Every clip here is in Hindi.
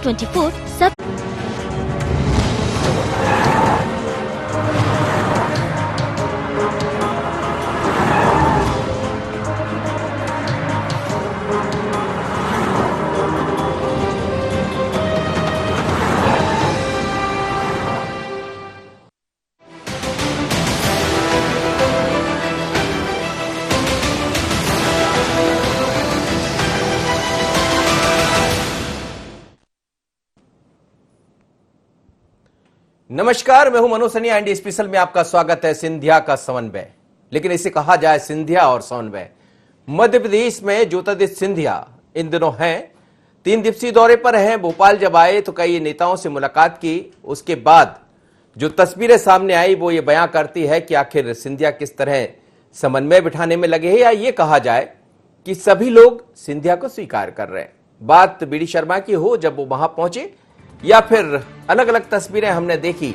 India24 सब नमस्कार, मैं हूं मनोज सनिया। इंडी स्पेशल में आपका स्वागत है। सिंधिया का समन्वय, लेकिन इसे कहा जाए सिंधिया और समन्वय। मध्य प्रदेश में ज्योतिरादित्य सिंधिया इन दिनों हैं, 3 दिवसीय दौरे पर हैं। भोपाल जब आए तो कई नेताओं से मुलाकात की। उसके बाद जो तस्वीरें सामने आई वो ये बयां करती है कि आखिर सिंधिया किस तरह समन्वय बिठाने में लगे हैं, या ये कहा जाए कि सभी लोग सिंधिया को स्वीकार कर रहे हैं। बात बीडी शर्मा की हो जब वो वहां पहुंचे, या फिर अलग अलग तस्वीरें हमने देखी,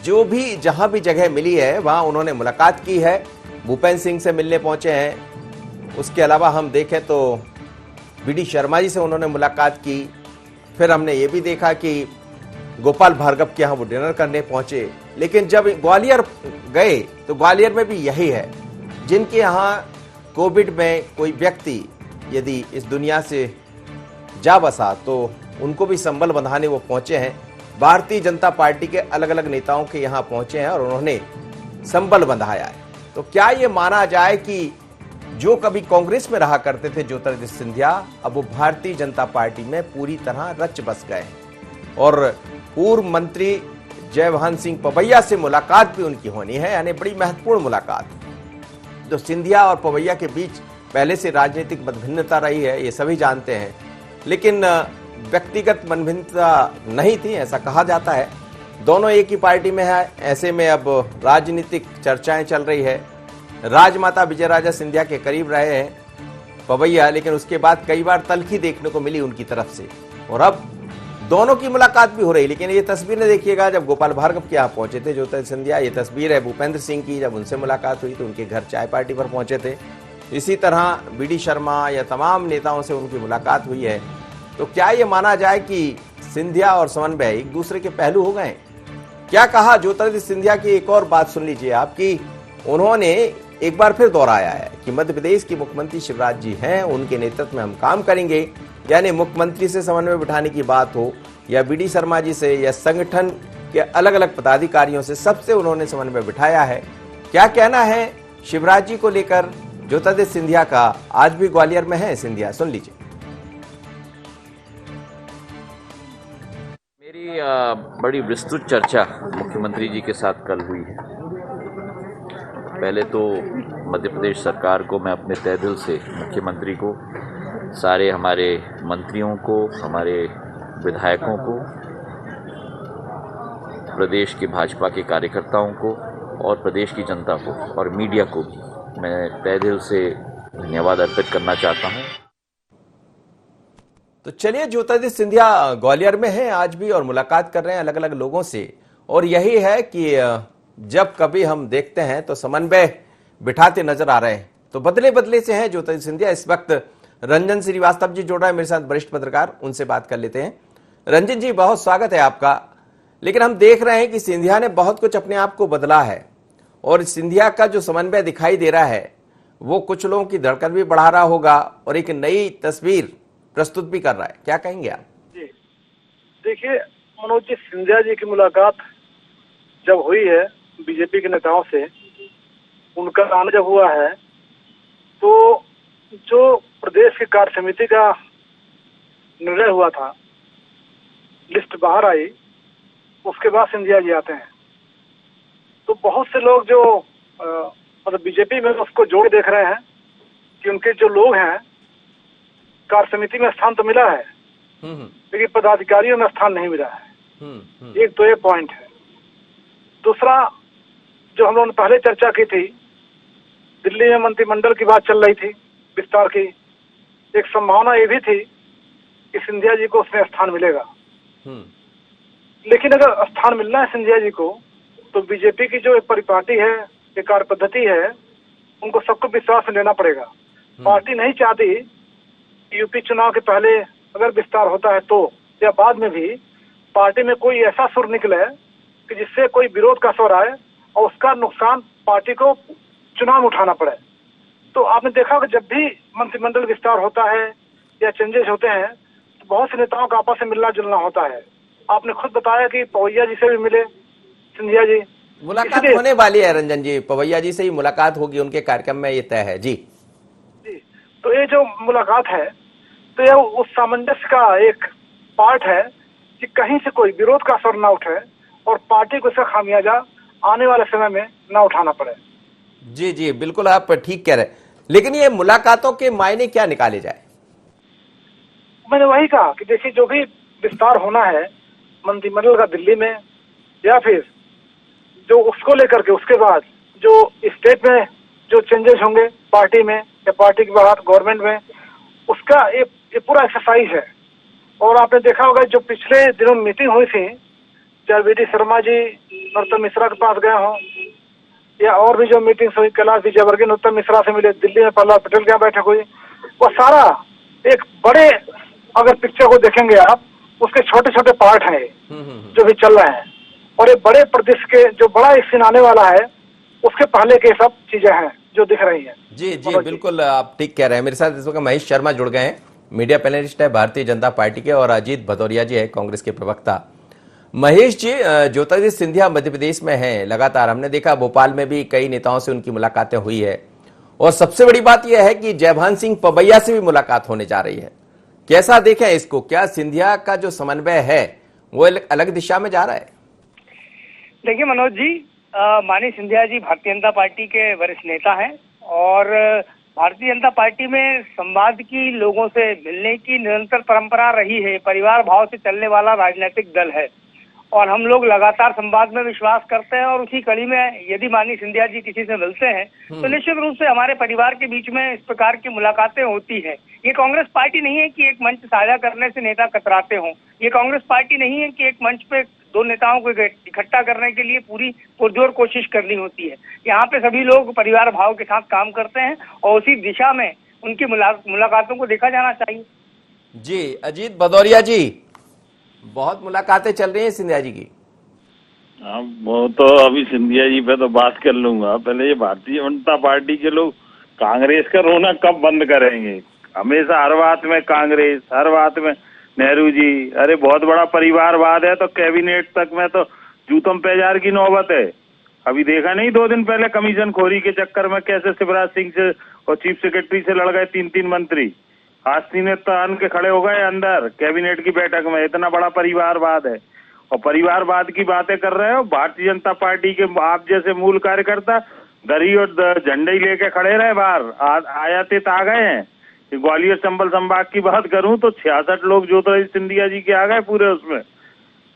जो भी जहां भी जगह मिली है वहां उन्होंने मुलाकात की है। भूपेंद्र सिंह से मिलने पहुंचे हैं। उसके अलावा हम देखें तो बीडी शर्मा जी से उन्होंने मुलाकात की। फिर हमने ये भी देखा कि गोपाल भार्गव के यहाँ वो डिनर करने पहुंचे। लेकिन जब ग्वालियर गए तो ग्वालियर में भी यही है, जिनके यहाँ कोविड में कोई व्यक्ति यदि इस दुनिया से जा बसा तो उनको भी संबल बंधाने वो पहुंचे हैं। भारतीय जनता पार्टी के अलग अलग नेताओं के यहां पहुंचे हैं और उन्होंने संबल बंधाया है। तो क्या ये माना जाए कि जो कभी कांग्रेस में रहा करते थे ज्योतिरादित्य सिंधिया, अब वो भारतीय जनता पार्टी में पूरी तरह रच बस गए और पूर्व मंत्री जयवंत सिंह पवैया से मुलाकात भी उनकी होनी है, यानी बड़ी महत्वपूर्ण मुलाकात। जो सिंधिया और पवैया के बीच पहले से राजनीतिक मतभिन्नता रही है, ये सभी जानते हैं, लेकिन व्यक्तिगत मनभिन्नता नहीं थी, ऐसा कहा जाता है। दोनों एक ही पार्टी में है। ऐसे में अब राजनीतिक चर्चाएं चल रही है। राजमाता विजयराजा सिंधिया के करीब रहे हैं पवैया, लेकिन उसके बाद कई बार तल्खी देखने को मिली उनकी तरफ से, और अब दोनों की मुलाकात भी हो रही। लेकिन ये तस्वीरें देखिएगा, जब गोपाल भार्गव के यहाँ पहुंचे थे ज्योतिरादित्य सिंधिया, ये तस्वीर है भूपेंद्र सिंह की, जब उनसे मुलाकात हुई तो उनके घर चाय पार्टी पर पहुंचे थे। इसी तरह बीडी शर्मा या तमाम नेताओं से उनकी मुलाकात हुई है। तो क्या ये माना जाए कि सिंधिया और समन्वय एक दूसरे के पहलू हो गए? क्या कहा ज्योतिरादित्य सिंधिया की एक और बात सुन लीजिए आप, कि उन्होंने एक बार फिर दोहराया है कि मध्य प्रदेश के मुख्यमंत्री शिवराज जी हैं, उनके नेतृत्व में हम काम करेंगे। यानी मुख्यमंत्री से समन्वय बिठाने की बात हो या बीडी शर्मा जी से या संगठन के अलग अलग पदाधिकारियों से, सबसे उन्होंने समन्वय बिठाया है। क्या कहना है शिवराज जी को लेकर ज्योतिरादित्य सिंधिया का? आज भी ग्वालियर में है सिंधिया, सुन लीजिए। मेरी बड़ी विस्तृत चर्चा मुख्यमंत्री जी के साथ कल हुई है। पहले तो मध्य प्रदेश सरकार को मैं अपने तहे दिल से, मुख्यमंत्री को, सारे हमारे मंत्रियों को, हमारे विधायकों को, प्रदेश के भाजपा के कार्यकर्ताओं को और प्रदेश की जनता को और मीडिया को भी मैं तहे दिल से धन्यवाद अर्पित करना चाहता हूँ। तो चलिए, ज्योतिरादित्य सिंधिया ग्वालियर में हैं आज भी और मुलाकात कर रहे हैं अलग अलग लोगों से। और यही है कि जब कभी हम देखते हैं तो समन्वय बिठाते नजर आ रहे हैं, तो बदले बदले से हैं ज्योतिरादित्य सिंधिया। इस वक्त रंजन श्रीवास्तव जी जुड़ रहे हैं मेरे साथ, वरिष्ठ पत्रकार, उनसे बात कर लेते हैं। रंजन जी, बहुत स्वागत है आपका। लेकिन हम देख रहे हैं कि सिंधिया ने बहुत कुछ अपने आप को बदला है, और सिंधिया का जो समन्वय दिखाई दे रहा है वो कुछ लोगों की धड़कन भी बढ़ा रहा होगा और एक नई तस्वीर प्रस्तुत भी कर रहा है। क्या कहेंगे आप? जी देखिए मनोज जी, सिंधिया जी की मुलाकात जब हुई है बीजेपी के नेताओं से, उनका आना जब हुआ है, तो जो प्रदेश की कार्य समिति का निर्णय हुआ था, लिस्ट बाहर आई, उसके बाद सिंधिया जी आते हैं। तो बहुत से लोग जो मतलब बीजेपी में उसको जोड़ देख रहे हैं कि उनके जो लोग हैं, कार्य समिति में स्थान तो मिला है लेकिन पदाधिकारियों में स्थान नहीं मिला है। एक तो ये पॉइंट है। दूसरा, जो हम लोगों ने पहले चर्चा की थी, दिल्ली में मंत्रिमंडल की बात चल रही थी विस्तार की, एक संभावना ये भी थी कि सिंधिया जी को उसमें स्थान मिलेगा। लेकिन अगर स्थान मिलना है सिंधिया जी को, तो बीजेपी की जो एक परिपाटी है, एक कार्य पद्धति है, उनको सबको विश्वास में लेना पड़ेगा। पार्टी नहीं चाहती यूपी चुनाव के पहले अगर विस्तार होता है तो, या बाद में भी पार्टी में कोई ऐसा सुर निकले कि जिससे कोई विरोध का स्वर आए और उसका नुकसान पार्टी को चुनाव में उठाना पड़े। तो आपने देखा कि जब भी मंत्रिमंडल विस्तार होता है या चेंजेस होते हैं तो बहुत से नेताओं का आपस में मिलना जुलना होता है। आपने खुद बताया कि पवैया जी से भी मिले सिंधिया जी, मुलाकात होने वाली है रंजन जी, पवैया जी से ही मुलाकात होगी, उनके कार्यक्रम में ये तय है जी। तो ये जो मुलाकात है तो यह उस सामंजस्य का एक पार्ट है कि कहीं से कोई विरोध का स्वर ना उठे और पार्टी को इसका खामियाजा आने वाले समय में ना उठाना पड़े। जी जी बिल्कुल, आप ठीक कह रहे हैं, लेकिन ये मुलाकातों के मायने क्या निकाले जाए? मैंने वही कहा कि देखिए जो भी विस्तार होना है मंत्रिमंडल का दिल्ली में, या फिर जो उसको लेकर के उसके बाद जो स्टेट में जो चेंजेस होंगे पार्टी में या पार्टी के बाहर गवर्नमेंट में, उसका ये पूरा एक्सरसाइज है। और आपने देखा होगा जो पिछले दिनों मीटिंग हुई थी, चाहे वी.डी. शर्मा जी नरोत्तम मिश्रा के पास गए हों या और भी जो मीटिंग्स हुई, कैलाश विजयवर्गीय नरोत्तम मिश्रा से मिले, दिल्ली में प्रहलाद पटेल के यहाँ बैठक हुई, वो सारा एक बड़े, अगर पिक्चर को देखेंगे आप, उसके छोटे छोटे पार्ट हैं जो भी चल रहे हैं, और ये बड़े प्रदेश के जो बड़ा एक सीन आने वाला है उसके पहले के सब चीजें हैं जो दिख रही हैं। जी जी बिल्कुल, आप ठीक कह रहे हैं। मेरे साथ इस वक्त महेश शर्मा जुड़ गए हैं, मीडिया पैनलिस्ट है भारतीय जनता पार्टी के, और अजीत भदौरिया जी है कांग्रेस के प्रवक्ता। महेश जी, ज्योतिरादित्य सिंधिया मध्य प्रदेश में हैं लगातार, हमने देखा भोपाल में भी कई नेताओं से उनकी मुलाकातें हुई है, और सबसे बड़ी बात यह है कि जयभान सिंह पवैया से भी मुलाकात होने जा रही है। कैसा देखें इसको? क्या सिंधिया का जो समन्वय है वो अलग दिशा में जा रहा है? देखिए मनोज जी, माननीय सिंधिया जी भारतीय जनता पार्टी के वरिष्ठ नेता हैं और भारतीय जनता पार्टी में संवाद की, लोगों से मिलने की निरंतर परंपरा रही है। परिवार भाव से चलने वाला राजनीतिक दल है और हम लोग लगातार संवाद में विश्वास करते हैं, और उसी कड़ी में यदि माननीय सिंधिया जी किसी से मिलते हैं तो निश्चित रूप से हमारे परिवार के बीच में इस प्रकार की मुलाकातें होती हैं। ये कांग्रेस पार्टी नहीं है कि एक मंच साझा करने से नेता कतराते हों, ये कांग्रेस पार्टी नहीं है कि एक मंच पे दो नेताओं को इकट्ठा करने के लिए पूरी पुरजोर कोशिश करनी होती है। यहाँ पे सभी लोग परिवार भाव के साथ काम करते हैं और उसी दिशा में उनकी मुलाकातों को देखा जाना चाहिए। जी अजीत भदौरिया जी, बहुत मुलाकातें चल रही हैं सिंधिया जी की। हाँ, वो तो अभी सिंधिया जी पे तो बात कर लूंगा, पहले ये भारतीय जनता पार्टी के लोग कांग्रेस का रोना कब बंद करेंगे? हमेशा हर बात में कांग्रेस, हर बात में नेहरू जी। अरे बहुत बड़ा परिवारवाद है तो कैबिनेट तक में तो जूतम पेजार की नौबत है। अभी देखा नहीं 2 दिन पहले कमीशन खोरी के चक्कर में कैसे शिवराज सिंह से और चीफ सेक्रेटरी से लड़ गए 3 मंत्री। आस्ती ने तान के खड़े हो गए अंदर कैबिनेट की बैठक में। इतना बड़ा परिवारवाद है और परिवारवाद की बातें कर रहे हो। भारतीय जनता पार्टी के आप जैसे मूल कार्यकर्ता दरी और झंडे ही लेके खड़े रहे बाहर। आयातित आ गए हैं। ग्वालियर चंबल संभाग की बात करूं तो 66 लोग ज्योतिरादित्य सिंधिया जी के आ गए पूरे उसमें।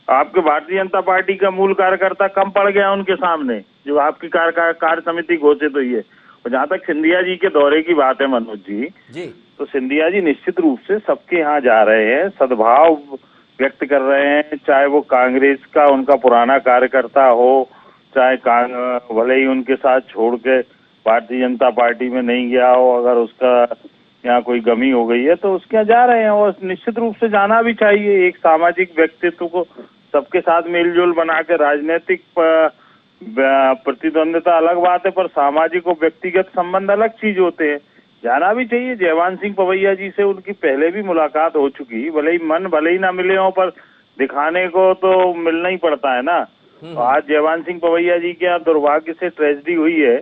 आपके भारतीय जनता पार्टी का मूल कार्यकर्ता कम पड़ गया उनके सामने, जो आपकी कार्य समिति घोषित हुई है। और जहां तक सिंधिया जी के दौरे की बात है मनोज जी, तो सिंधिया जी निश्चित रूप से सबके यहाँ जा रहे हैं, सद्भाव व्यक्त कर रहे हैं, चाहे वो कांग्रेस का उनका पुराना कार्यकर्ता हो, चाहे भले ही उनके साथ छोड़ के भारतीय जनता पार्टी में नहीं गया हो, अगर उसका यहाँ कोई कमी हो गई है तो उसके यहाँ जा रहे हैं। और निश्चित रूप से जाना भी चाहिए। एक सामाजिक व्यक्तित्व को सबके साथ मेलजोल बना के, राजनीतिक प्रतिद्वंदिता अलग बात है पर सामाजिक और व्यक्तिगत संबंध अलग चीज होते हैं, जाना भी चाहिए। जयभान सिंह पवैया जी से उनकी पहले भी मुलाकात हो चुकी, भले ही ना मिले हो पर दिखाने को तो मिलना ही पड़ता है ना। तो आज जयभान सिंह पवैया जी के यहाँ दुर्भाग्य से ट्रेजेडी हुई है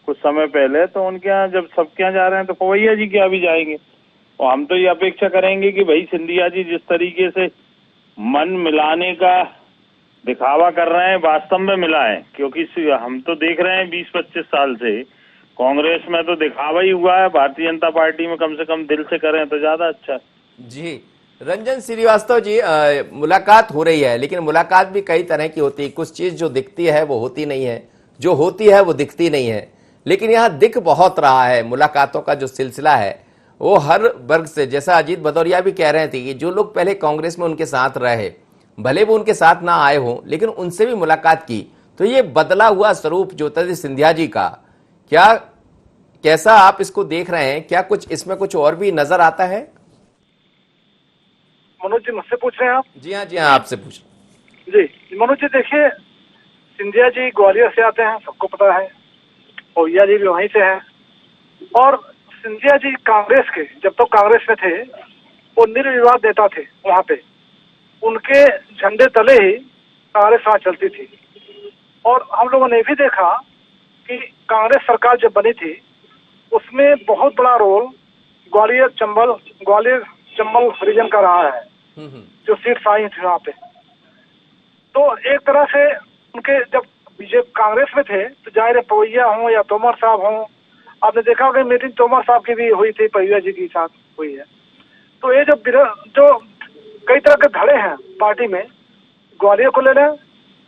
कुछ समय पहले, तो उनके यहाँ जब सबके यहाँ जा रहे हैं तो पवैया जी के यहाँ भी जाएंगे। और हम तो ये अपेक्षा करेंगे कि भाई सिंधिया जी जिस तरीके से मन मिलाने का दिखावा कर रहे हैं वास्तव में मिलाएं, क्योंकि हम तो देख रहे हैं 20-25 साल से कांग्रेस में तो दिखावा ही हुआ है। भारतीय जनता पार्टी में कम से कम दिल से करें तो ज्यादा अच्छा। जी रंजन श्रीवास्तव जी, मुलाकात हो रही है लेकिन मुलाकात भी कई तरह की होती है। कुछ चीज जो दिखती है वो होती नहीं है, जो होती है वो दिखती नहीं है। लेकिन यहाँ दिख बहुत रहा है, मुलाकातों का जो सिलसिला है वो हर वर्ग से, जैसा अजीत भदौरिया भी कह रहे थे कि जो लोग पहले कांग्रेस में उनके साथ रहे, भले वो उनके साथ ना आए हों लेकिन उनसे भी मुलाकात की, तो ये बदला हुआ स्वरूप ज्योतिरादित्य सिंधिया जी का क्या, कैसा आप इसको देख रहे हैं? क्या कुछ इसमें कुछ और भी नजर आता है? मनोज जी मुझसे पूछ रहे हैं आप? जी हाँ, आपसे पूछ। जी मनोज जी, देखिए सिंधिया जी ग्वालियर से आते हैं, सबको पता है। ओहिया जी भी वहीं से हैं। और सिंधिया जी कांग्रेस के, जब तक कांग्रेस में थे, वो निर्विवाद नेता थे। वहाँ पे उनके झंडे तले ही कांग्रेस वहाँ चलती थी। और हम लोगों ने भी देखा कि कांग्रेस सरकार जब बनी थी उसमें बहुत बड़ा रोल ग्वालियर चंबल रीजन का रहा है, जो सीट्स आई थी वहाँ पे। तो एक तरह से उनके जब बीजेपी कांग्रेस में थे तो जाहिर है पवैया हों या तोमर साहब हों, आपने देखा होगा मीटिंग तोमर साहब की भी हुई थी, पवैया जी के साथ हुई है। तो ये जो कई तरह के धड़े हैं पार्टी में, ग्वालियर को ले लें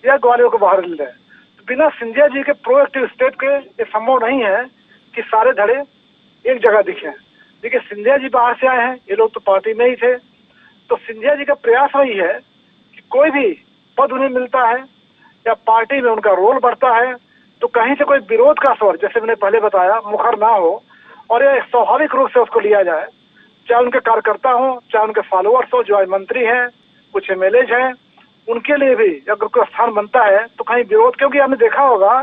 या ग्वालियर को बाहर ले लें, तो बिना सिंधिया जी के प्रोएक्टिव स्टेप के ये संभव नहीं है कि सारे धड़े एक जगह दिखे। देखिए सिंधिया जी बाहर से आए हैं, ये लोग तो पार्टी में ही थे। तो सिंधिया जी का प्रयास वही है कि कोई भी पद उन्हें मिलता है या पार्टी में उनका रोल बढ़ता है तो कहीं से कोई विरोध का स्वर, जैसे मैंने पहले बताया, मुखर ना हो और ये स्वाभाविक रूप से उसको लिया जाए। चाहे उनके कार्यकर्ता हो, चाहे उनके फॉलोअर्स हो, जो आज मंत्री हैं, कुछ एमएलए हैं, उनके लिए भी अगर कोई स्थान बनता है तो कहीं विरोध, क्योंकि आपने देखा होगा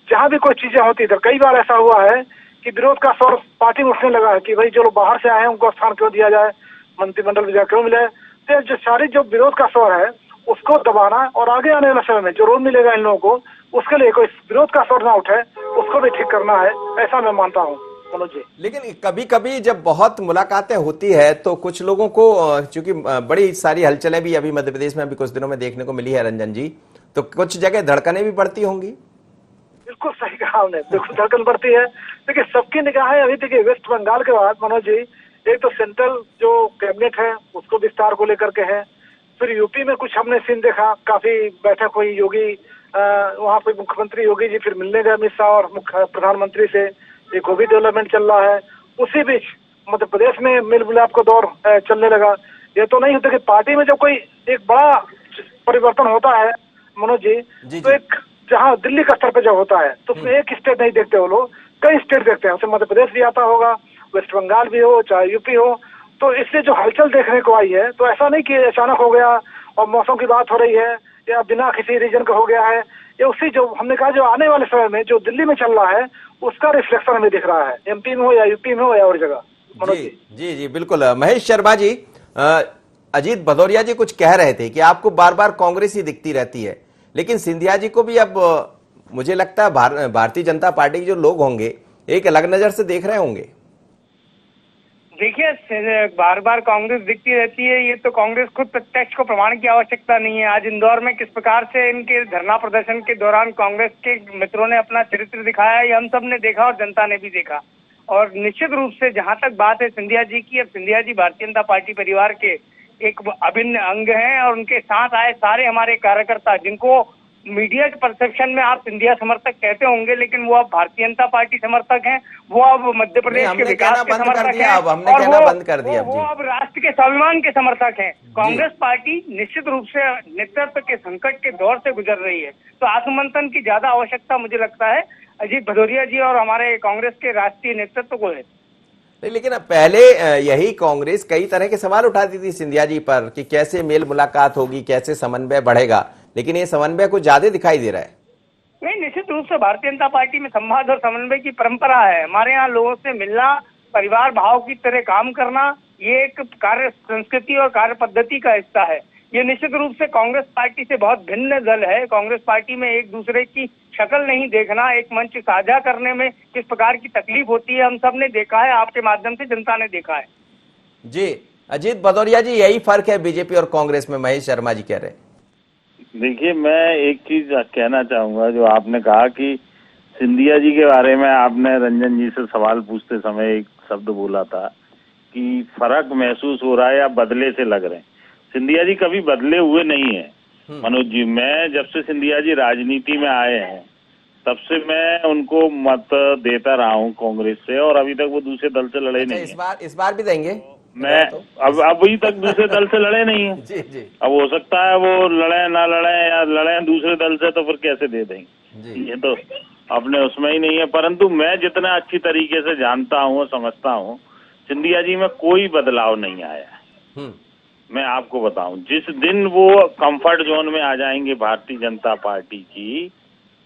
जहाँ भी कोई चीजें होती है, कई बार ऐसा हुआ है कि विरोध का स्वर पार्टी में उठने लगा है कि भाई जो लोग बाहर से आए हैं उनको स्थान क्यों दिया जाए, मंत्रिमंडल में क्यों मिले। तो जो सारी जो विरोध का स्वर है उसको दबाना और आगे आने वाले समय में जो रोल मिलेगा इन लोगों को, उसके लिए कोई विरोध का स्वर ना उठे, उसको भी ठीक करना है, ऐसा मैं मानता हूँ मनोज जी। लेकिन कभी कभी जब बहुत मुलाकातें होती है तो कुछ लोगों को, चूंकि बड़ी सारी हलचलें भी अभी मध्य प्रदेश में अभी कुछ दिनों में देखने को मिली है रंजन जी, तो कुछ जगह धड़कनें भी बढ़ती होंगी। बिल्कुल सही कहा आपने, बिल्कुल धड़कन बढ़ती है। देखिए सबकी निगाहें अभी देखिए वेस्ट बंगाल के बाद मनोज जी, एक तो सेंट्रल जो कैबिनेट है उसको विस्तार को लेकर के है, फिर यूपी में कुछ हमने सीन देखा, काफी बैठक हुई, योगी वहाँ पे मुख्यमंत्री योगी जी फिर मिलने गए अमित शाह और प्रधानमंत्री से, एक वो भी डेवलपमेंट चल रहा है। उसी बीच मध्य प्रदेश में मिल मिलाप का दौर चलने लगा। ये तो नहीं होता कि पार्टी में जब कोई एक बड़ा परिवर्तन होता है मनोज जी, तो एक जहाँ दिल्ली का स्तर पे जब होता है तो उसमें एक स्टेट नहीं देखते वो लोग, कई स्टेट देखते हैं। उसमें मध्य प्रदेश भी आता होगा, वेस्ट बंगाल भी हो, चाहे यूपी हो। तो इससे जो हलचल देखने को आई है, तो ऐसा नहीं कि अचानक हो गया और मौसम की बात हो रही है या बिना किसी रीजन का हो गया है। ये उसी जो हमने कहा जो आने वाले समय में जो दिल्ली में चल रहा है उसका रिफ्लेक्शन हमें दिख रहा है, एमपी में हो या यूपी में हो या और जगह। जी बिल्कुल। महेश शर्मा जी, अजीत भदौरिया जी कुछ कह रहे थे कि आपको बार बार कांग्रेस ही दिखती रहती है, लेकिन सिंधिया जी को भी अब मुझे लगता है भारतीय जनता पार्टी के जो लोग होंगे एक अलग नजर से देख रहे होंगे। देखिए बार बार कांग्रेस दिखती रहती है, ये तो कांग्रेस खुद प्रत्यक्ष को प्रमाण की आवश्यकता नहीं है। आज इंदौर में किस प्रकार से इनके धरना प्रदर्शन के दौरान कांग्रेस के मित्रों ने अपना चरित्र दिखाया, ये हम सब ने देखा और जनता ने भी देखा। और निश्चित रूप से जहां तक बात है सिंधिया जी की, अब सिंधिया जी भारतीय जनता पार्टी परिवार के एक अभिन्न अंग हैं और उनके साथ आए सारे हमारे कार्यकर्ता, जिनको मीडिया के परसेप्शन में आप सिंधिया समर्थक कहते होंगे, लेकिन वो अब भारतीय जनता पार्टी समर्थक हैं, वो अब मध्य प्रदेश के विकास के समर्थक हैं और वो अब राष्ट्र के स्वाभिमान के समर्थक हैं। कांग्रेस पार्टी निश्चित रूप से नेतृत्व के संकट के दौर से गुजर रही है, तो आत्ममंथन की ज्यादा आवश्यकता मुझे लगता है अजीत भदौरिया जी और हमारे कांग्रेस के राष्ट्रीय नेतृत्व को है। लेकिन अब पहले यही कांग्रेस कई तरह के सवाल उठाती थी सिंधिया जी पर कि कैसे मेल मुलाकात होगी, कैसे समन्वय बढ़ेगा, लेकिन ये समन्वय कुछ ज्यादा दिखाई दे रहा है। नहीं, निश्चित रूप से भारतीय जनता पार्टी में संवाद और समन्वय की परंपरा है। हमारे यहाँ लोगों से मिलना, परिवार भाव की तरह काम करना, ये एक कार्य संस्कृति और कार्य पद्धति का हिस्सा है। ये निश्चित रूप से कांग्रेस पार्टी से बहुत भिन्न दल है। कांग्रेस पार्टी में एक दूसरे की शक्ल नहीं देखना, एक मंच साझा करने में किस प्रकार की तकलीफ होती है हम सब ने देखा है, आपके माध्यम से जनता ने देखा है। जी अजीत भदौरिया जी, यही फर्क है बीजेपी और कांग्रेस में, महेश शर्मा जी कह रहे हैं। देखिए मैं एक चीज कहना चाहूंगा, जो आपने कहा कि सिंधिया जी के बारे में आपने रंजन जी से सवाल पूछते समय एक शब्द बोला था कि फर्क महसूस हो रहा है या बदले से लग रहे हैं। सिंधिया जी कभी बदले हुए नहीं है मनोज जी। मैं जब से सिंधिया जी राजनीति में आए हैं तब से मैं उनको मत देता रहा हूँ कांग्रेस से, और अभी तक वो दूसरे दल से लड़े नहीं। इस बार भी देंगे मैं अब अभी तक दूसरे दल से लड़े नहीं है। जी। अब हो सकता है वो लड़े ना लड़े या लड़े दूसरे दल से, तो फिर कैसे दे देंगे, ये तो अपने उसमें ही नहीं है। परंतु मैं जितना अच्छी तरीके से जानता हूँ, समझता हूँ, सिंधिया जी में कोई बदलाव नहीं आया है। मैं आपको बताऊं, जिस दिन वो कंफर्ट जोन में आ जाएंगे भारतीय जनता पार्टी की,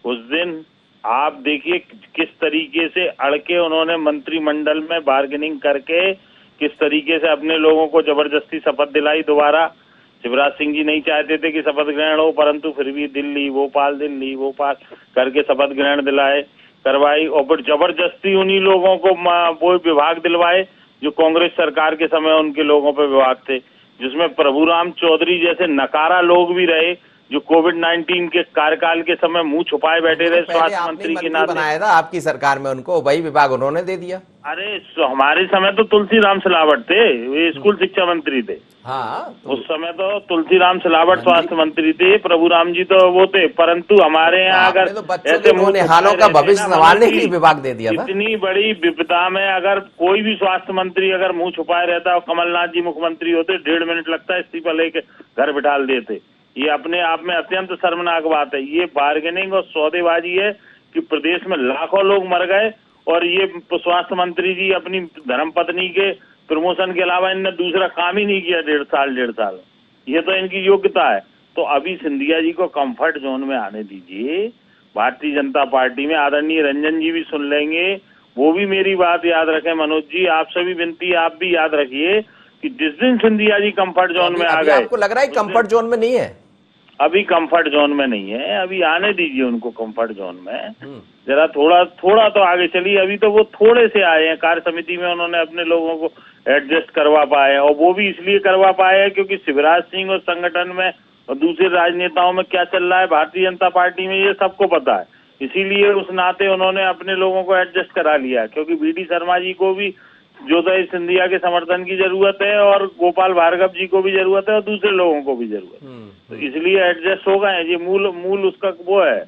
उस दिन आप देखिए किस तरीके से अड़के उन्होंने मंत्रिमंडल में बार्गेनिंग करके किस तरीके से अपने लोगों को जबरदस्ती शपथ दिलाई दोबारा। शिवराज सिंह जी नहीं चाहते थे कि शपथ ग्रहण हो, परंतु फिर भी दिल्ली भोपाल करके शपथ ग्रहण करवाई और फिर जबरदस्ती उन्हीं लोगों को वो विभाग दिलवाए जो कांग्रेस सरकार के समय उनके लोगों पर विभाग थे, जिसमें प्रभुराम चौधरी जैसे नकारा लोग भी रहे जो कोविड-19 के कार्यकाल के समय मुंह छुपाए बैठे रहे स्वास्थ्य मंत्री के नाते। बनाया था आपकी सरकार में उनको, वही विभाग उन्होंने दे दिया। अरे हमारे समय तो तुलसीराम सिलावट थे, वे स्कूल शिक्षा मंत्री थे। हाँ, तो उस समय तो तुलसीराम सिलावट स्वास्थ्य मंत्री थे, प्रभुराम जी तो वो थे, परंतु हमारे यहाँ अगर ऐसे हालों का भविष्य संभालने के लिए विभाग दे दिया था। इतनी बड़ी विपदा में अगर कोई भी स्वास्थ्य मंत्री अगर मुंह छुपाए रहता और कमलनाथ जी मुख्यमंत्री होते, 1.5 मिनट लगता है इस्तीफा लेके घर बिठा देते। ये अपने आप में अत्यंत शर्मनाक बात है। ये बार्गेनिंग और सौदेबाजी है कि प्रदेश में लाखों लोग मर गए और ये स्वास्थ्य मंत्री जी अपनी धर्मपत्नी के प्रमोशन के अलावा इनने दूसरा काम ही नहीं किया 1.5 साल। ये तो इनकी योग्यता है। तो अभी सिंधिया जी को कंफर्ट जोन में आने दीजिए। भारतीय जनता पार्टी में आदरणीय रंजन जी भी सुन लेंगे, वो भी मेरी बात याद रखें। मनोज जी, आपसे भी विनती, आप भी याद रखिए कि जिस दिन सिंधिया जी कंफर्ट जोन में आ गए, आपको लग रहा है कंफर्ट जोन में नहीं है? अभी कंफर्ट जोन में नहीं है, अभी आने दीजिए उनको कंफर्ट जोन में। जरा थोड़ा तो आगे चलिए। अभी तो वो थोड़े से आए हैं, कार्य समिति में उन्होंने अपने लोगों को एडजस्ट करवा पाए, और वो भी इसलिए करवा पाए हैं क्योंकि शिवराज सिंह और संगठन में और दूसरे राजनेताओं में क्या चल रहा है भारतीय जनता पार्टी में, ये सबको पता है। इसीलिए उस नाते उन्होंने अपने लोगों को एडजस्ट करा लिया, क्योंकि बीडी शर्मा जी को भी ज्योति सिंधिया के समर्थन की जरूरत है और गोपाल भार्गव जी को भी जरूरत है और दूसरे लोगों को भी जरूरत है। तो इसलिए एडजस्ट हो गए। ये मूल उसका वो है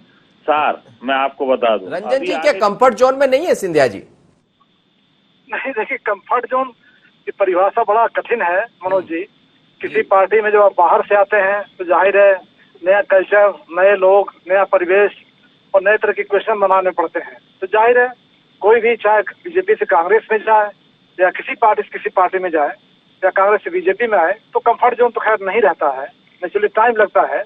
सार, मैं आपको बता दूं। रंजन जी, क्या कंफर्ट जोन में नहीं है सिंधिया जी? नहीं, देखिए कंफर्ट जोन की परिभाषा बड़ा कठिन है मनोज जी। किसी पार्टी में जब आप बाहर से आते हैं तो जाहिर है नया कल्चर, नए लोग, नया परिवेश और नए तरह के क्वेश्चन बनाने पड़ते हैं। तो जाहिर है कोई भी चाहे बीजेपी से कांग्रेस में जाए या किसी पार्टी से किसी पार्टी में जाए या कांग्रेस से बीजेपी में आए, तो कंफर्ट जोन तो खैर नहीं रहता है, नेचुरली टाइम लगता है।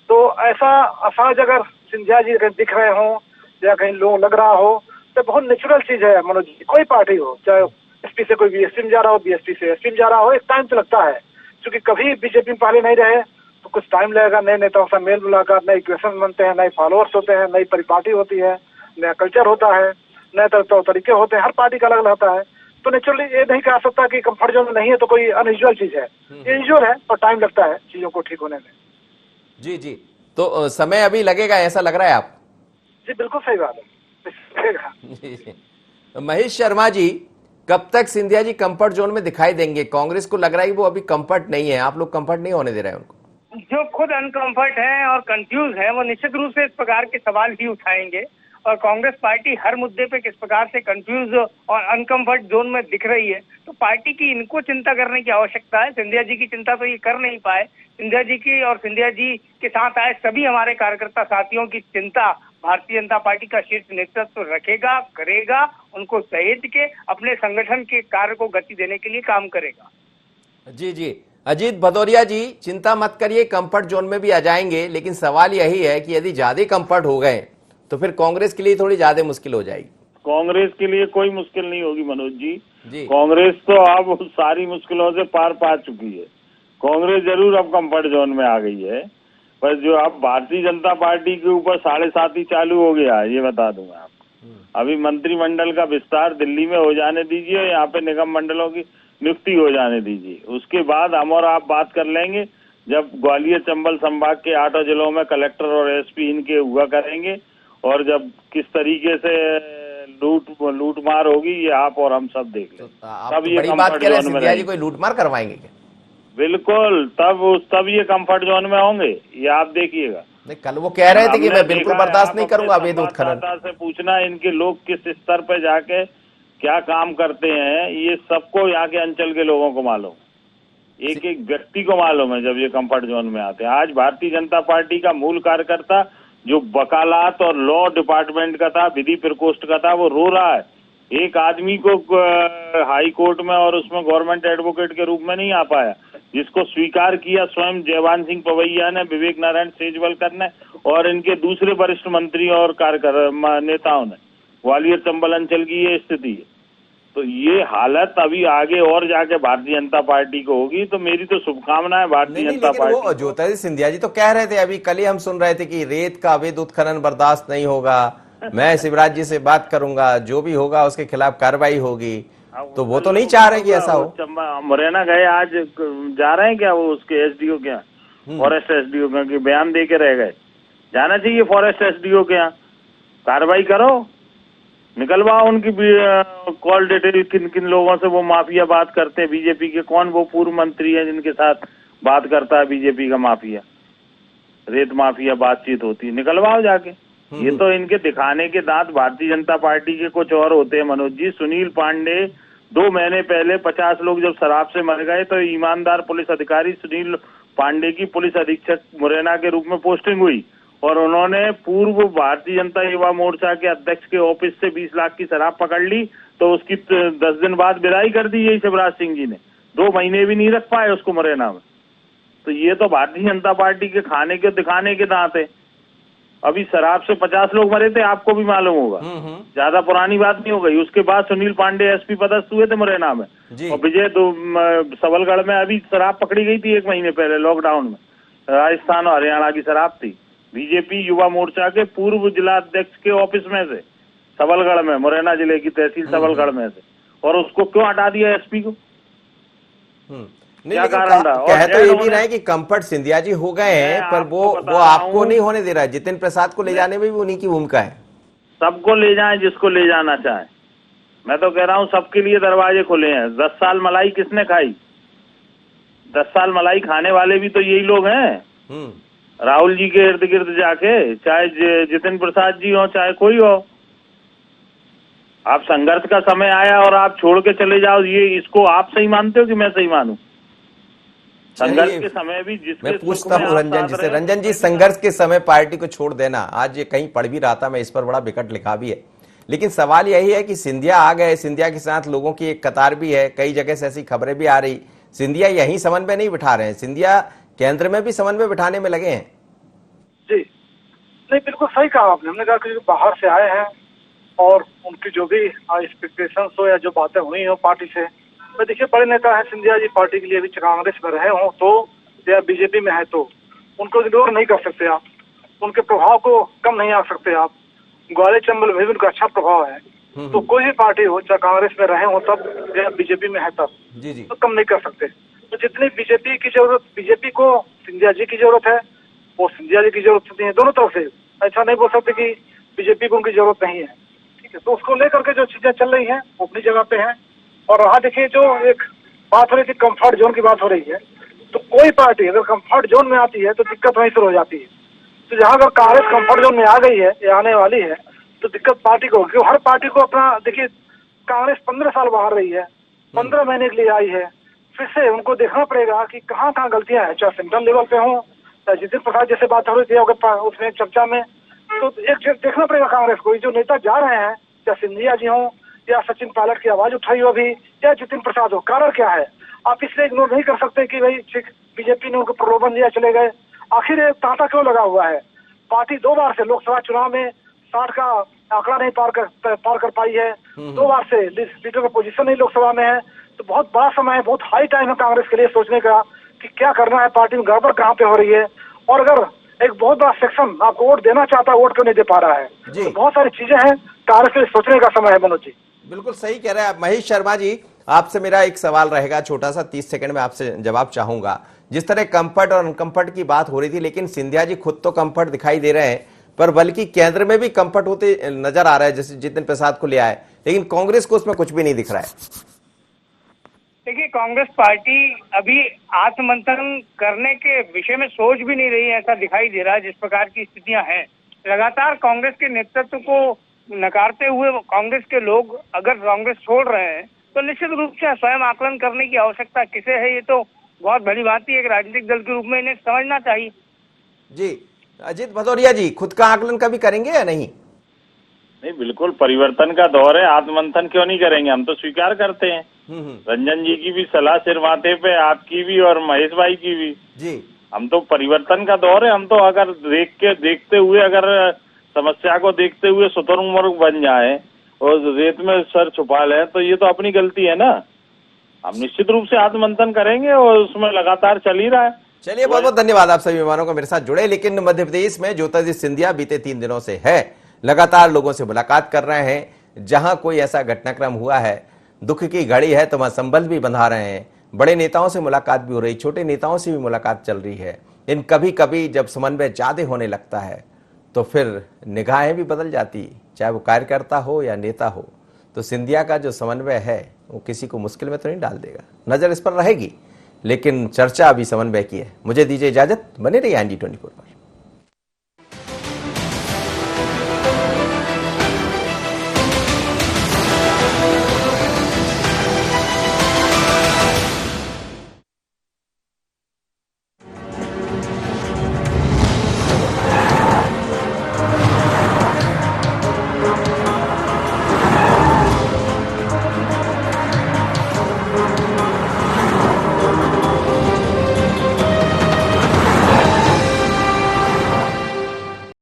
तो ऐसा असहज अगर सिंधिया जी कहीं दिख रहे हों या कहीं लोग लग रहा हो तो बहुत नेचुरल चीज है मनोज जी। कोई पार्टी हो, चाहे एसपी से कोई बीएसपी में जा रहा हो, बीएसपी से एसपी में जा रहा हो, एक टाइम तो लगता है। क्योंकि कभी बीजेपी में पहले नहीं रहे तो कुछ टाइम लगेगा, नए नेताओं से मेल मुलाकात, नए इक्वेशन बनते हैं, नए फॉलोअर्स होते हैं, नई परिपाटी होती है, नया कल्चर होता है, नए तरीके होते हैं, हर पार्टी का अलग अलग होता है। तो नेचुरली ये नहीं कह सकता कि कंफर्ट जोन में नहीं है तो कोई अनयूजुअल चीज है। ये यूजुअल है और टाइम लगता है चीजों को ठीक होने में। जी, तो समय अभी लगेगा ऐसा लग रहा है आप? जी बिल्कुल सही बात है। महेश शर्मा जी, कब तक सिंधिया जी कंफर्ट जोन में दिखाई देंगे? कांग्रेस को लग रहा है कि वो अभी कंफर्ट नहीं है, आप लोग कंफर्ट नहीं होने दे रहे हैं उनको। जो खुद अनकंफर्ट है और कंफ्यूज है वो निश्चित रूप से इस प्रकार के सवाल ही उठाएंगे। और कांग्रेस पार्टी हर मुद्दे पे किस प्रकार से कंफ्यूज और अनकंफर्ट जोन में दिख रही है, तो पार्टी की इनको चिंता करने की आवश्यकता है। सिंधिया जी की चिंता तो ये कर नहीं पाए। सिंधिया जी की और सिंधिया जी के साथ आए सभी हमारे कार्यकर्ता साथियों की चिंता भारतीय जनता पार्टी का शीर्ष नेतृत्व रखेगा, करेगा, उनको सहेज के अपने संगठन के कार्य को गति देने के लिए काम करेगा। जी, अजीत भदौरिया जी, चिंता मत करिए, कंफर्ट जोन में भी आ जाएंगे, लेकिन सवाल यही है कि यदि ज्यादा कंफर्ट हो गए तो फिर कांग्रेस के लिए थोड़ी ज्यादा मुश्किल हो जाएगी। कांग्रेस के लिए कोई मुश्किल नहीं होगी मनोज जी। कांग्रेस तो अब सारी मुश्किलों से पार पा चुकी है। कांग्रेस जरूर अब कंफर्ट जोन में आ गई है, पर जो अब भारतीय जनता पार्टी के ऊपर 7.5 चालू हो गया है, ये बता दूंगा आपको। अभी मंत्रिमंडल का विस्तार दिल्ली में हो जाने दीजिए, यहाँ पे निगम मंडलों की नियुक्ति हो जाने दीजिए। उसके बाद हम और आप बात कर लेंगे, जब ग्वालियर चंबल संभाग के 8 जिलों में कलेक्टर और एसपी इनके हुआ करेंगे, और जब किस तरीके से लूटमार होगी ये आप और हम सब देख लें। तब ये कंफर्ट जोन में रहेंगे। कोई लूटमार करवाएंगे क्या? बिल्कुल, तब ये कंफर्ट जोन में होंगे, ये आप देखिएगा। कल वो कह रहे थे कि मैं बिल्कुल बर्दाश्त नहीं करूंगा अवैध उत्खनन। से पूछना इनके लोग किस स्तर पे जाके क्या काम करते हैं, ये सबको यहाँ के अंचल के लोगों को मालूम, एक एक व्यक्ति को मालूम है जब ये कंफर्ट जोन में आते हैं। आज भारतीय जनता पार्टी का मूल कार्यकर्ता जो वकालत और लॉ डिपार्टमेंट का था, विधि प्रकोष्ठ का था, वो रो रहा है एक आदमी को हाई कोर्ट में और उसमें गवर्नमेंट एडवोकेट के रूप में नहीं आ पाया, जिसको स्वीकार किया स्वयं जयवान सिंह पवैया ने, विवेक नारायण सेजवलकर ने और इनके दूसरे वरिष्ठ मंत्री और नेताओं ने। ग्वालियर चंबल अंचल की ये स्थिति है। तो ये हालत अभी आगे और जाके भारतीय जनता पार्टी को होगी। तो मेरी तो शुभकामनाएं भारतीय जनता पार्टी वो ज्योतिरादित्य सिंधिया जी तो कह रहे थे, अभी कल ही हम सुन रहे थे कि रेत का अवैध उत्खनन बर्दाश्त नहीं होगा, मैं शिवराज जी से बात करूंगा, जो भी होगा उसके खिलाफ कार्रवाई होगी। तो वो तो नहीं चाह रहे कि ऐसा हो। मुरैना गए, आज जा रहे हैं क्या वो उसके एसडीओ के यहाँ, फॉरेस्ट एसडीओ के यहाँ, बयान दे के रह गए। जाना चाहिए फॉरेस्ट एसडीओ के यहाँ, कार्रवाई करो, निकलवाओ उनकी कॉल डिटेल, किन किन लोगों से वो माफिया बात करते हैं बीजेपी के, कौन वो पूर्व मंत्री है जिनके साथ बात करता है बीजेपी का माफिया, रेत माफिया बातचीत होती है, निकलवाओ जाके। ये तो इनके दिखाने के दांत भारतीय जनता पार्टी के कुछ और होते हैं मनोज जी। सुनील पांडे 2 महीने पहले 50 लोग जब शराब से मर गए तो ईमानदार पुलिस अधिकारी सुनील पांडे की पुलिस अधीक्षक मुरैना के रूप में पोस्टिंग हुई और उन्होंने पूर्व भारतीय जनता युवा मोर्चा के अध्यक्ष के ऑफिस से 20 लाख की शराब पकड़ ली, तो उसकी 10 दिन बाद विदाई कर दी यही शिवराज सिंह जी ने। 2 महीने भी नहीं रख पाए उसको मुरैना में। तो ये तो भारतीय जनता पार्टी के खाने के दिखाने के दांत है। अभी शराब से 50 लोग मरे थे, आपको भी मालूम होगा, ज्यादा पुरानी बात नहीं हो गई। उसके बाद सुनील पांडे एसपी पदस्थ हुए थे मुरैना में और विजय सबलगढ़ में अभी शराब पकड़ी गई थी 1 महीने पहले लॉकडाउन में, राजस्थान और हरियाणा की शराब थी, बीजेपी युवा मोर्चा के पूर्व जिला अध्यक्ष के ऑफिस में से, सबलगढ़ में, मुरैना जिले की तहसील सबलगढ़ में से, और उसको क्यों हटा दिया एसपी को? क्या कारण रहा? कह तो ये भी रहे कि कंफर्ट सिंधिया जी हो गए हैं, पर वो आपको नहीं होने दे रहा है। जितिन प्रसाद को ले जाने में भी उन्हीं की भूमिका है। सबको ले जाएं जिसको ले जाना चाहे। मैं तो कह रहा हूं सबके लिए दरवाजे खुले हैं। 10 साल मलाई किसने खाई? 10 साल मलाई खाने वाले भी तो यही लोग हैं, राहुल जी के इर्द गिर्द जाके, चाहे जितिन प्रसाद जी हो चाहे कोई हो। आप संघर्ष का समय आया और आप छोड़ के चले जाओ, ये इसको आप सही मानते हो कि मैं सही मानूं? संघर्ष के समय भी जिसके मैं पूछता हूँ रंजन जी से, रंजन जी संघर्ष के समय पार्टी को छोड़ देना, आज ये कहीं पढ़ भी रहा था मैं, इस पर बड़ा विकट लिखा भी है, लेकिन सवाल यही है कि सिंधिया आ गए, सिंधिया के साथ लोगों की एक कतार भी है, कई जगह से ऐसी खबरें भी आ रही, सिंधिया यही समन्वय नहीं बिठा रहे हैं, सिंधिया केंद्र में भी समन्वय बिठाने में लगे हैं। जी नहीं, बिल्कुल सही कहा आपने। हमने कहा कि बाहर से आए हैं और उनकी जो भी एक्सपेक्टेशंस हो या जो बातें हुई हो पार्टी से, मैं देखिए बड़े नेता है सिंधिया जी, पार्टी के लिए भी कांग्रेस में रहे हों तो या बीजेपी में है तो उनको इग्नोर नहीं कर सकते आप, उनके प्रभाव को कम नहीं आ सकते आप। ग्वालियर चंबल में भी उनका अच्छा प्रभाव है, तो कोई भी पार्टी हो, चाहे कांग्रेस में रहे हो तब या बीजेपी में है तब, तो कम नहीं कर सकते। तो जितनी बीजेपी की जरूरत, बीजेपी को सिंधिया जी की जरूरत है, वो सिंधिया जी की जरूरत होती है, दोनों तरफ से। ऐसा नहीं बोल सकते कि बीजेपी को उनकी जरूरत नहीं है, ठीक है। तो उसको लेकर के जो चीजें चल रही हैं वो अपनी जगह पे हैं। और वहाँ देखिए जो एक बात हो रही थी कंफर्ट जोन की बात हो रही है, तो कोई पार्टी अगर कंफर्ट जोन में आती है तो दिक्कत वहीं शुरू हो जाती है। तो जहाँ अगर कांग्रेस कंफर्ट जोन में आ गई है या आने वाली है तो दिक्कत पार्टी को होगी। हर पार्टी को अपना, देखिए कांग्रेस 15 साल बाहर रही है, 15 महीने के लिए आई है, फिर से उनको देखना पड़ेगा कि कहाँ कहाँ गलतियां हैं, चाहे सेंट्रल लेवल पे हो, चाहे जितिन प्रसाद जैसे बात हो रही थी उसमें चर्चा में, तो एक देखना पड़ेगा कांग्रेस को। जो नेता जा रहे हैं, चाहे सिंधिया जी हो या सचिन पायलट की आवाज उठाई हो अभी, या जितिन प्रसाद हो, कारण क्या है? आप इसलिए इग्नोर नहीं कर सकते कि भाई बीजेपी ने उनको प्रलोभन दिया चले गए। आखिर ये तांता क्यों लगा हुआ है? पार्टी 2 बार से लोकसभा चुनाव में 60 का आंकड़ा नहीं पार कर पाई है, 2 बार से लीडर का पोजीशन नहीं लोकसभा में है। तो बहुत बड़ा समय है, बहुत हाई टाइम है कांग्रेस के लिए सोचने का कि क्या करना है, पार्टी में गड़बड़ कहाँ पे हो रही है। और अगर एक बहुत बड़ा सेक्शन आपको वोट देना चाहता है, वोट क्यों नहीं दे पा रहा है? तो बहुत सारी चीजें हैं, कांग्रेस के लिए सोचने का समय है। मनोज जी बिल्कुल सही कह रहे हैं आप। महेश शर्मा जी, आपसे मेरा एक सवाल रहेगा छोटा सा, 30 सेकंड में आपसे जवाब चाहूंगा। जिस तरह कंफर्ट और अनकंफर्ट की बात हो रही थी, लेकिन सिंधिया जी खुद तो कंफर्ट दिखाई दे रहे हैं, पर बल्कि केंद्र में भी कंफर्ट होते नजर आ रहा है, जैसे जितिन प्रसाद को ले आए, लेकिन कांग्रेस को उसमें कुछ भी नहीं दिख रहा है। देखिए कांग्रेस पार्टी अभी आत्ममंथन करने के विषय में सोच भी नहीं रही है, ऐसा दिखाई दे रहा है। जिस प्रकार की स्थितियां हैं, लगातार कांग्रेस के नेतृत्व को नकारते हुए कांग्रेस के लोग अगर कांग्रेस छोड़ रहे हैं तो निश्चित रूप से स्वयं आकलन करने की आवश्यकता किसे है, ये तो बहुत बड़ी बात है। एक राजनीतिक दल के रूप में इन्हें समझना चाहिए। जी अजीत भदौरिया जी, खुद का आकलन कभी करेंगे या नहीं? नहीं, बिल्कुल परिवर्तन का दौर है, आत्ममंथन क्यों नहीं करेंगे, हम तो स्वीकार करते हैं। रंजन जी की भी सलाह सिर माथे पे, आपकी भी और महेश भाई की भी जी। हम तो परिवर्तन का दौर है, हम तो अगर देखते हुए अगर समस्या को देखते हुए शुतुरमुर्ग बन जाए और रेत में सर छुपा लें तो ये तो अपनी गलती है ना। हम निश्चित रूप से आत्ममंथन करेंगे और उसमें लगातार चल ही रहा है। चलिए, बहुत बहुत धन्यवाद आप सभी मेहमानों को मेरे साथ जुड़े। लेकिन मध्य प्रदेश में ज्योतिरादित्य सिंधिया बीते 3 दिनों से है, लगातार लोगों से मुलाकात कर रहे हैं। जहां कोई ऐसा घटनाक्रम हुआ है, दुख की घड़ी है, तो वहां संबंध भी बंधा रहे हैं। बड़े नेताओं से मुलाकात भी हो रही, छोटे नेताओं से भी मुलाकात चल रही है। इन कभी कभी जब समन्वय ज्यादा होने लगता है तो फिर निगाहें भी बदल जाती, चाहे वो कार्यकर्ता हो या नेता हो। तो सिंधिया का जो समन्वय है वो किसी को मुश्किल में तो नहीं डाल देगा, नजर इस पर रहेगी। लेकिन चर्चा अभी समन्वय की है। मुझे दीजिए इजाजत, बने रहिए IND24 पर।